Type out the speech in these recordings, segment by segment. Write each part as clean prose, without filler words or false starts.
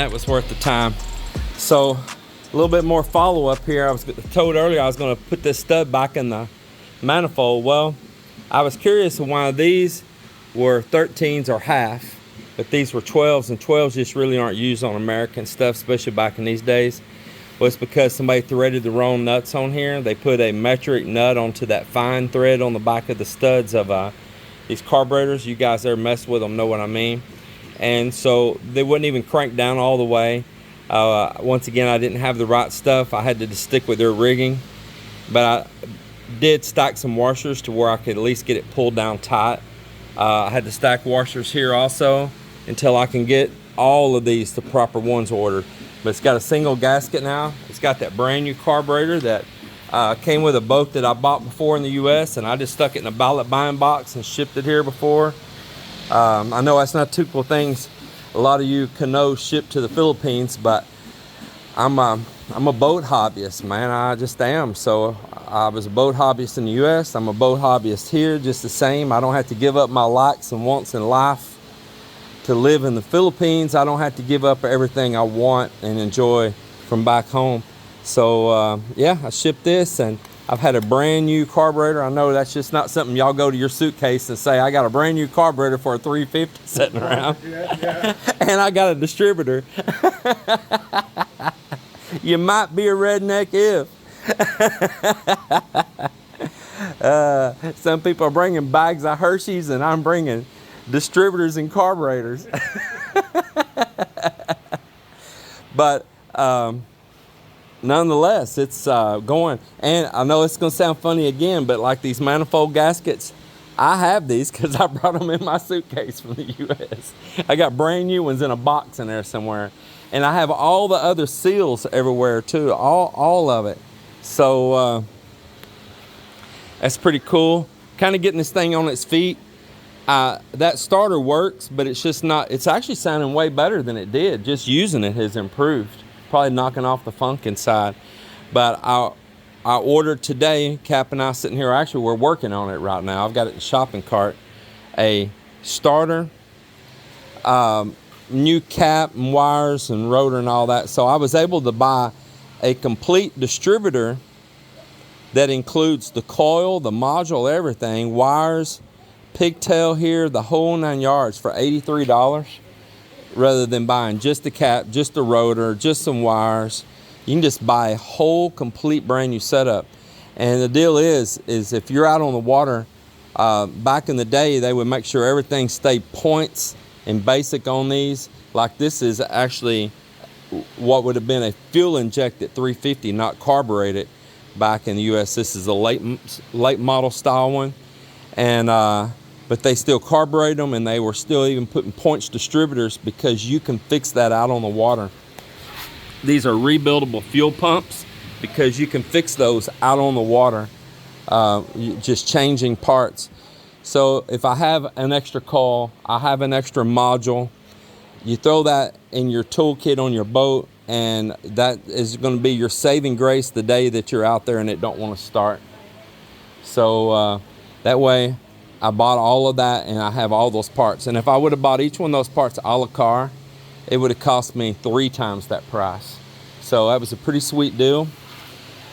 that was worth the time. So a little bit more follow-up here. I was told earlier I was going to put this stud back in the manifold. Well, I was curious why these were 13s or half, but these were 12s, and 12s just really aren't used on American stuff, especially back in these days. Well, it's because somebody threaded the wrong nuts on here. They put a metric nut onto that fine thread on the back of the studs of these carburetors. You guys ever messed with them know what I mean. And so they wouldn't even crank down all the way. Once again, I didn't have the right stuff. I had to just stick with their rigging, but I did stack some washers to where I could at least get it pulled down tight. I had to stack washers here also until I can get all of these, the proper ones, ordered. But it's got a single gasket now. It's got that brand new carburetor that came with a boat that I bought before in the US, and I just stuck it in a ballot buying box and shipped it here before. I know that's not typical things a lot of you canoes ship to the Philippines, but I'm a boat hobbyist, man. I just am. So I was a boat hobbyist in the US. I'm a boat hobbyist here, just the same. I don't have to give up my likes and wants in life to live in the Philippines. I don't have to give up everything I want and enjoy from back home. So yeah, I shipped this, and I've had a brand new carburetor. I know that's just not something y'all go to your suitcase and say, I got a brand new carburetor for a 350 sitting around. Yeah. And I got a distributor. You might be a redneck if. Some people are bringing bags of Hershey's, and I'm bringing distributors and carburetors. But nonetheless, it's going. And I know it's going to sound funny again, but like these manifold gaskets, I have these because I brought them in my suitcase from the US. I got brand new ones in a box in there somewhere. And I have all the other seals everywhere too, all of it. So that's pretty cool. Kind of getting this thing on its feet. That starter works, but it's just not, it's actually sounding way better than it did. Just using it has improved. Probably knocking off the funk inside. But I ordered today, Cap and I sitting here, actually we're working on it right now. I've got it in the shopping cart. A starter, new cap and wires and rotor and all that. So I was able to buy a complete distributor that includes the coil, the module, everything, wires, pigtail here, the whole 9 yards for $83, rather than buying just the cap, just the rotor, just some wires. You can just buy a whole complete brand new setup. And the deal is if you're out on the water, back in the day, they would make sure everything stayed points and basic on these. Like this is actually what would have been a fuel injected 350, not carbureted back in the US. This is a late model style one. And but they still carbureted them, and they were still even putting points distributors because you can fix that out on the water. These are rebuildable fuel pumps because you can fix those out on the water, just changing parts. So if I have an extra coil, I have an extra module, you throw that in your toolkit on your boat, and that is going to be your saving grace the day that you're out there and it don't want to start. So that way I bought all of that, and I have all those parts. And if I would have bought each one of those parts a la carte, it would have cost me 3 times that price. So that was a pretty sweet deal.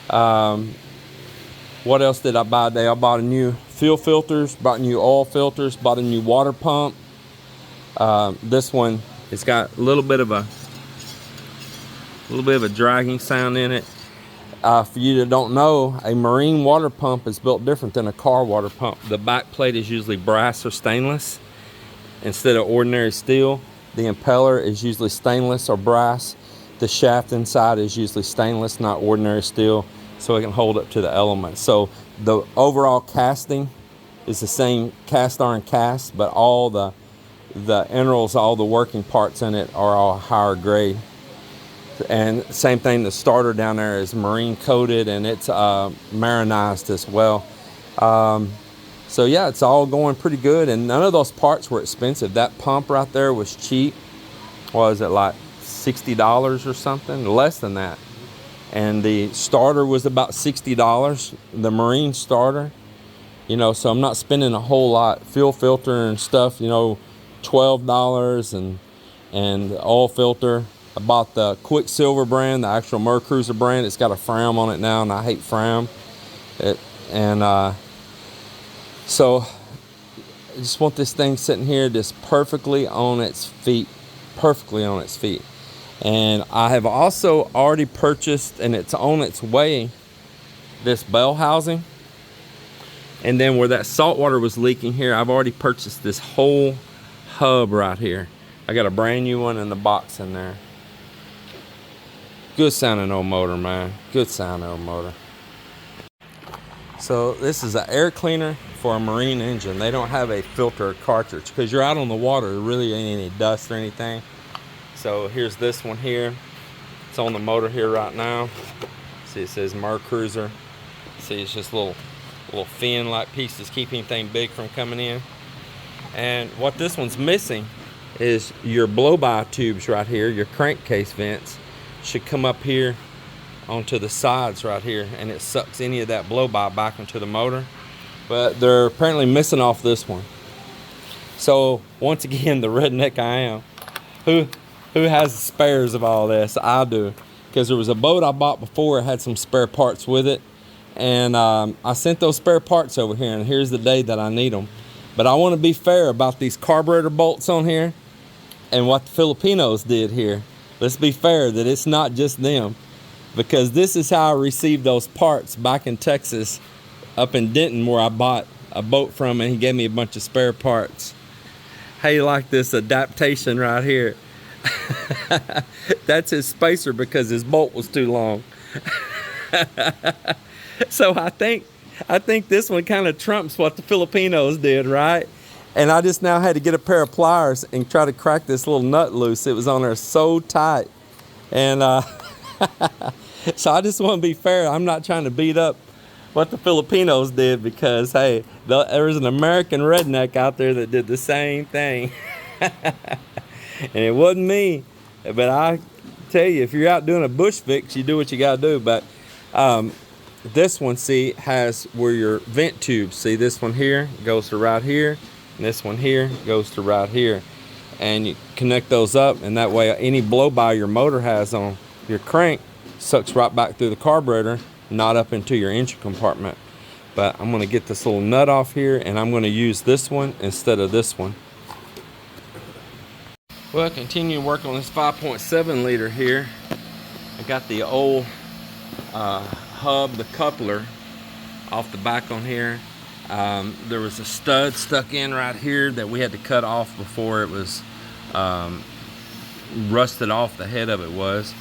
What else did I buy today? I bought a new fuel filters, bought new oil filters, bought a new water pump. This one, it's got a little bit of a dragging sound in it. For you that don't know, a marine water pump is built different than a car water pump. The back plate is usually brass or stainless instead of ordinary steel. The impeller is usually stainless or brass. The shaft inside is usually stainless, not ordinary steel, so it can hold up to the elements. So the overall casting is the same cast iron cast, but all the integrals, all the working parts in it are all higher grade. And same thing, the starter down there is marine coated, and it's marinized as well. So yeah, it's all going pretty good, and none of those parts were expensive. That pump right there was cheap. What was it, like $60 or something? Less than that. And the starter was about $60, the marine starter. You know, so I'm not spending a whole lot. Fuel filter and stuff, you know, $12, and oil filter I bought the Quicksilver brand, the actual Mercruiser brand. It's got a fram on it now, and I hate fram. So I just want this thing sitting here just perfectly on its feet. Perfectly on its feet. And I have also already purchased, and it's on its way, this bell housing. And then where that salt water was leaking here, I've already purchased this whole hub right here. I got a brand new one in the box in there. Good sounding old motor, man. Good sounding old motor. So this is an air cleaner for a marine engine. They don't have a filter or cartridge because you're out on the water. There really ain't any dust or anything. So here's this one here. It's on the motor here right now. See, it says Mercruiser. See, it's just little fin-like pieces keep anything big from coming in. And what this one's missing is your blow-by tubes right here. Your crankcase vents should come up here onto the sides right here, and it sucks any of that blow-by back into the motor. But they're apparently missing off this one. So once again, the redneck I am, who has the spares of all this? I do, because there was a boat I bought before, it had some spare parts with it, and I sent those spare parts over here, and here's the day that I need them. But I want to be fair about these carburetor bolts on here and what the Filipinos did here. Let's be fair that it's not just them, because this is how I received those parts back in Texas, up in Denton, where I bought a boat from, and he gave me a bunch of spare parts. How you like this adaptation right here? That's his spacer because his bolt was too long. So I think this one kind of trumps what the Filipinos did, right? And I just now had to get a pair of pliers and try to crack this little nut loose. It was on there so tight. And so I just want to be fair. I'm not trying to beat up what the Filipinos did, because, hey, there was an American redneck out there that did the same thing. And it wasn't me. But I tell you, if you're out doing a bush fix, you do what you got to do. But this one, see, has where your vent tubes. See, this one here goes to right here. And this one here goes to right here. And you connect those up, and that way any blow-by your motor has on your crank sucks right back through the carburetor, not up into your engine compartment. But I'm going to get this little nut off here, and I'm going to use this one instead of this one. Well, continue working on this 5.7 liter here. I got the old hub, the coupler, off the back on here. There was a stud stuck in right here that we had to cut off before it was rusted off. The head of it was,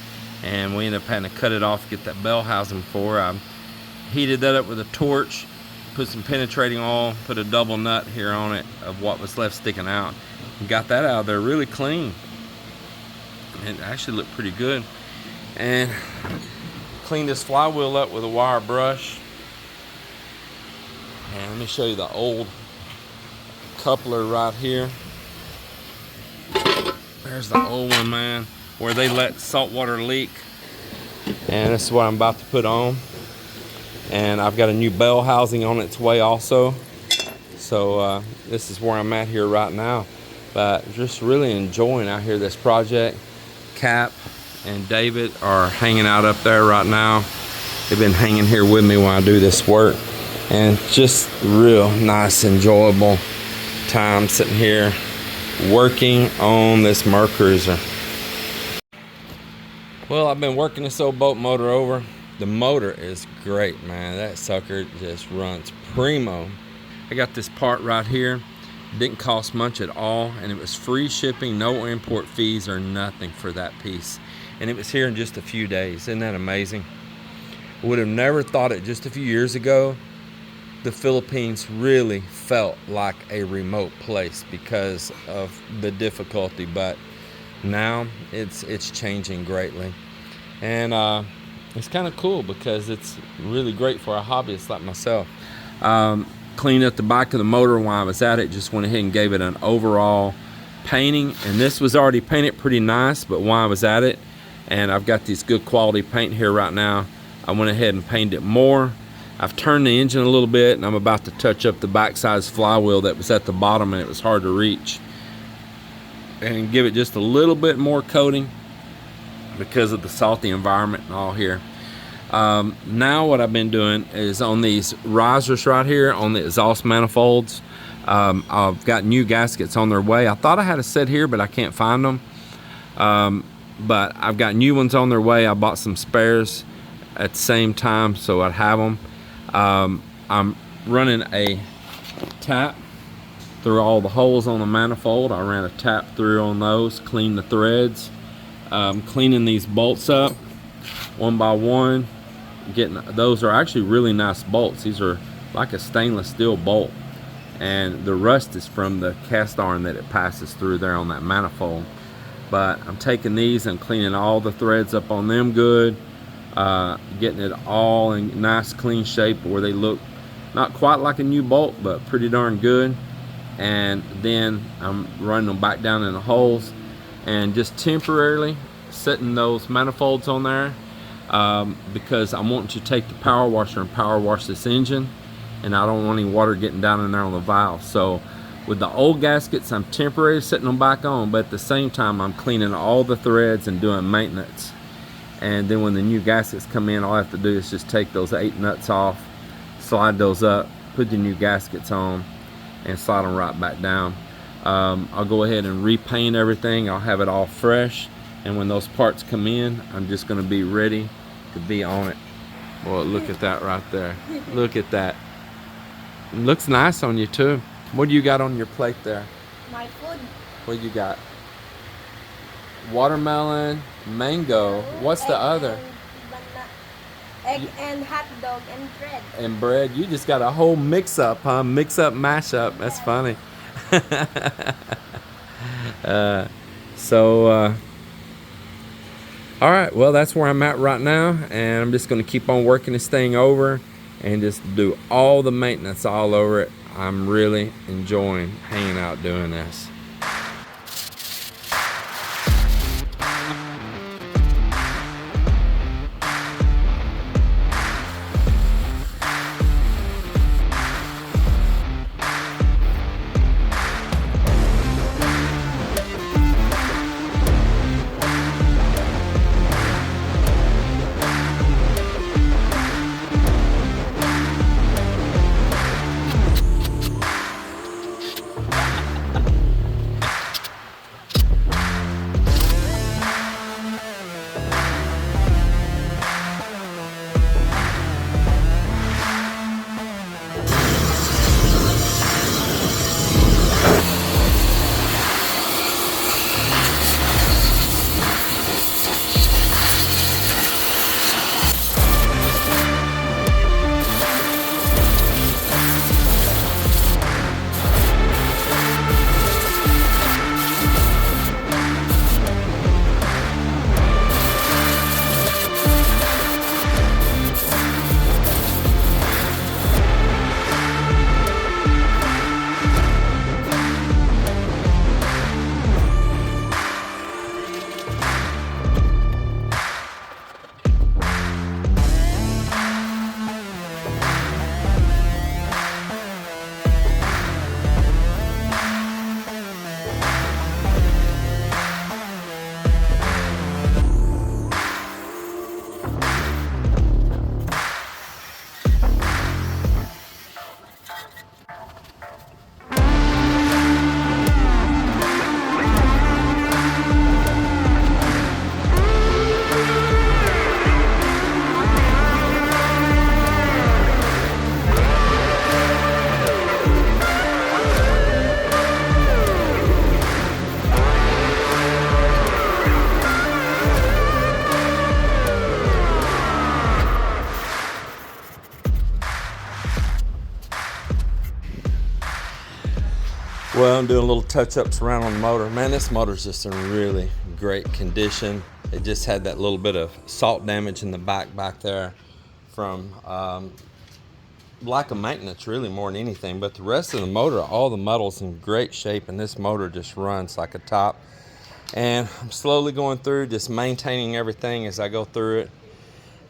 and we ended up having to cut it off, get that bell housing for. I heated that up with a torch, put some penetrating oil, put a double nut here on it of what was left sticking out, and got that out of there really clean. It actually looked pretty good. And cleaned this flywheel up with a wire brush. And let me show you the old coupler right here. There's the old one, man, where they let salt water leak. And this is what I'm about to put on. And I've got a new bell housing on its way also. So this is where I'm at here right now. But just really enjoying out here this project. Cap and David are hanging out up there right now. They've been hanging here with me while I do this work. And just real nice, enjoyable time sitting here working on this Mercruiser. Well, I've been working this old boat motor over. The motor is great, man. That sucker just runs primo. I got this part right here. Didn't cost much at all, and it was free shipping, no import fees or nothing for that piece. And it was here in just a few days. Isn't that amazing? Would have never thought it just a few years ago. The Philippines really felt like a remote place because of the difficulty, but now it's changing greatly. And it's kind of cool because it's really great for a hobbyist like myself. Cleaned up the back of the motor while I was at it, just went ahead and gave it an overall painting, and this was already painted pretty nice, but while I was at it, and I've got these good quality paint here right now, I went ahead and painted it more. I've turned the engine a little bit, and I'm about to touch up the backside's flywheel that was at the bottom and it was hard to reach, and give it just a little bit more coating. because of the salty environment and all here. Now what I've been doing is on these risers right here on the exhaust manifolds, I've got new gaskets on their way. I thought I had a set here, but I can't find them. But I've got new ones on their way. I bought some spares at the same time, so I'd have them. I'm running a tap through all the holes on the manifold. I ran a tap through on those, clean the threads, cleaning these bolts up one by one. Those are actually really nice bolts. These are like a stainless steel bolt, and the rust is from the cast iron that it passes through there on that manifold. But I'm taking these and cleaning all the threads up on them good, getting it all in nice clean shape where they look not quite like a new bolt, but pretty darn good. And then I'm running them back down in the holes and just temporarily setting those manifolds on there, because I'm wanting to take the power washer and power wash this engine, and I don't want any water getting down in there on the valve. So with the old gaskets, I'm temporarily setting them back on, but at the same time I'm cleaning all the threads and doing maintenance. And then when the new gaskets come in, all I have to do is just take those 8 nuts off, slide those up, put the new gaskets on, and slide them right back down. I'll go ahead and repaint everything. I'll have it all fresh, and when those parts come in, I'm just going to be ready to be on it. Well, look at that right there. Look at that. It looks nice on you too. What do you got on your plate there? My food. What you got? Watermelon, mango. What's the other? Egg and hot dog and bread. And bread. You just got a whole mix up, huh? Mix up, mash up. That's funny. All right, well, that's where I'm at right now, and I'm just going to keep on working this thing over and just do all the maintenance all over it. I'm really enjoying hanging out doing this. Well, I'm doing little touch-ups around on the motor. Man, this motor's just in really great condition. It just had that little bit of salt damage in the back there from lack of maintenance, really, more than anything. But the rest of the motor, all the metal's in great shape, and this motor just runs like a top. And I'm slowly going through, just maintaining everything as I go through it.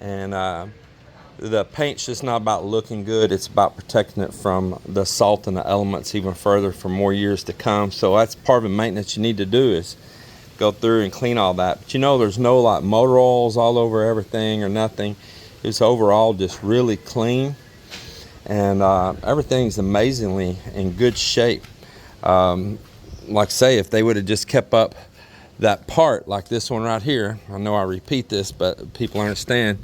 And the paint's just not about looking good, it's about protecting it from the salt and the elements even further for more years to come. So that's part of the maintenance you need to do, is go through and clean all that. But you know, there's no like motor oils all over everything or nothing. It's overall just really clean, and everything's amazingly in good shape. Like I say, if they would have just kept up that part, like this one right here, I know I repeat this, but people understand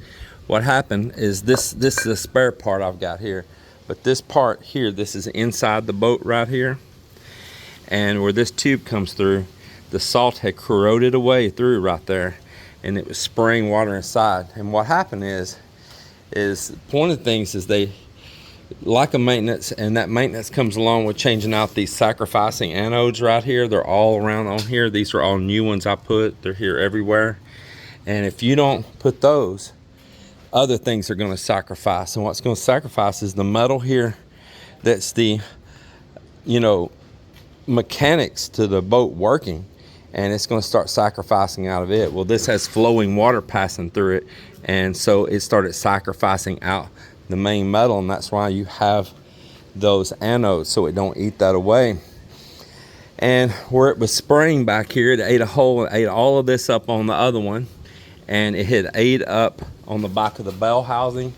what happened is this is the spare part I've got here. But this part here, this is inside the boat right here. And where this tube comes through, the salt had corroded away through right there, and it was spraying water inside. And what happened is one of the things is they like a maintenance, and that maintenance comes along with changing out these sacrificing anodes right here. They're all around on here. These are all new ones I put. They're here everywhere. And if you don't put those, other things are going to sacrifice. And what's going to sacrifice is the metal here. That's the, you know, mechanics to the boat working, and it's going to start sacrificing out of it. Well, this has flowing water passing through it, and so it started sacrificing out the main metal, and that's why you have those anodes, so it don't eat that away. And where it was spraying back here, it ate a hole, it ate all of this up on the other one, and it had ate up on the back of the bell housing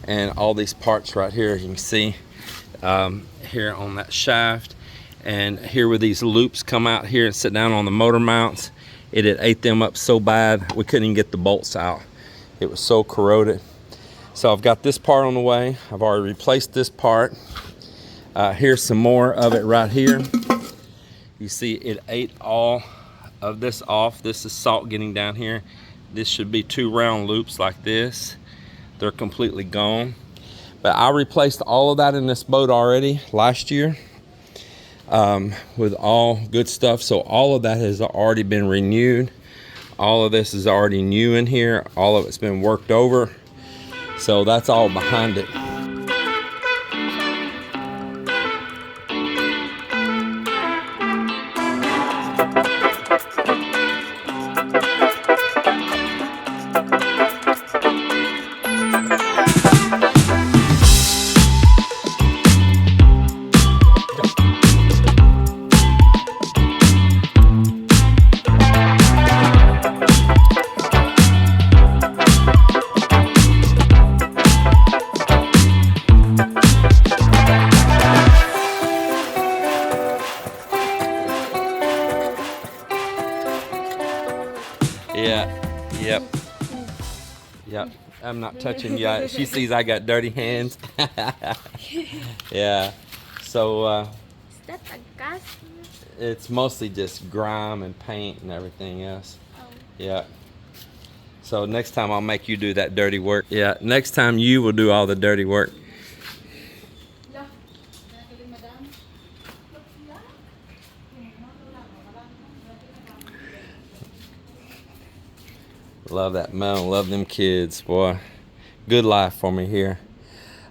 and all these parts right here. You can see here on that shaft, and here where these loops come out here and sit down on the motor mounts, it had ate them up so bad we couldn't even get the bolts out. It was so corroded. So I've got this part on the way. I've already replaced this part. Here's some more of it right here. You see it ate all of this off. This is salt getting down here. This should be 2 round loops like this. They're completely gone. But I replaced all of that in this boat already last year with all good stuff. So all of that has already been renewed. All of this is already new in here. All of it's been worked over. So that's all behind it. Yep. I'm not touching yet. She sees I got dirty hands. Yeah. So Is that a gas? it's mostly just grime and paint and everything else. Oh. Yeah. So next time I'll make you do that dirty work. Yeah. Next time you will do all the dirty work. Love that Mel, love them kids, boy. Good life for me here.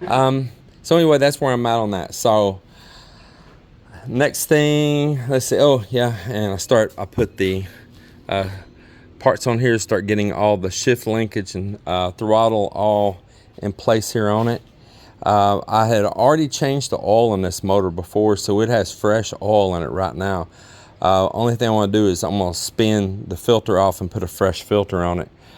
So anyway, that's where I'm at on that. So next thing, let's see. Oh yeah, and I put the parts on here to start getting all the shift linkage and throttle all in place here on it. I had already changed the oil in this motor before, so it has fresh oil in it right now. Only thing I want to do is I'm going to spin the filter off and put a fresh filter on it.